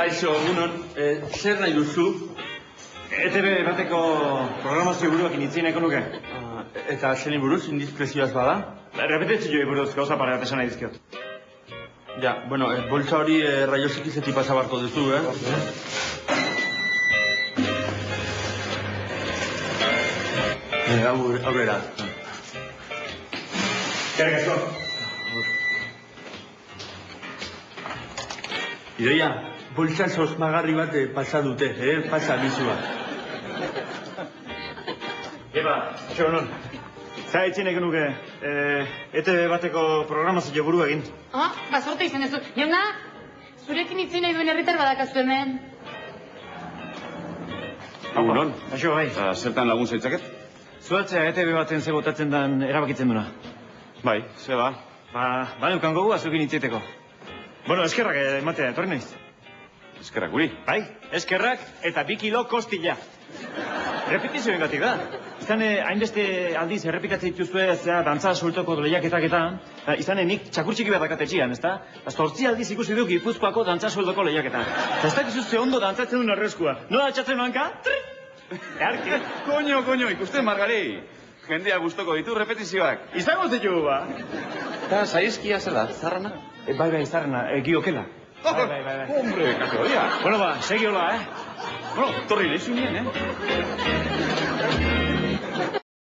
Kaixo, egunon, zer nahi duzu? ETV bateko programazio buruak initzien eko nuke. Eta zeni buruz, indiskrezioaz bada? Repetitzio buruz, gauza pare bat esan nahi dizkiot. Ja, bueno, boltsa hori raiosik izeti pasabarko duzu, Aurrera. Kerrik asko. Idoia, boltsa sosmagarri bat pasa dute, pasa bizua. Eba, atxo non. Zara itzien eken nuke, ETV bateko programazio buru egin. Basorte izan ez du. Jauna, zurekin itzien nahi duen herritar badakazu hemen. Egunon. Atxo, bai. Zertan lagun zaitzaket? Zuatzea ETV baten ze botatzen dan erabakitzen duna. Bai, ze ba? Ba neukan gogu azukin itzeteko. Bueno, eskerrak ematea, etorri naiz. Eskerrak guri. Bai, eskerrak eta 2 kilo kostila. Repetizioen gatik da. Izan hainbeste aldiz errepikatzen dituzue dantza sueltoko lehiaketak eta izan nik txakurtxiki bat dakat etxian, ezta? 8 aldiz ikusi du Gipuzkoako dantza sueldoko lehiaketan. Eta ez dakizu ze ondo dantzatzen duen arreskua. Nola atxatzen noanka? Earki. Koño, ikusten Margari. Jendea gustoko ditu repetizioak. Izango zitu, ba. Eta zaizkia zela, zarrana? Bai, zarrana, giokela. Bai. Hombre, kategoria. Bueno, ba, segi hola, Bueno, torri lehizunien,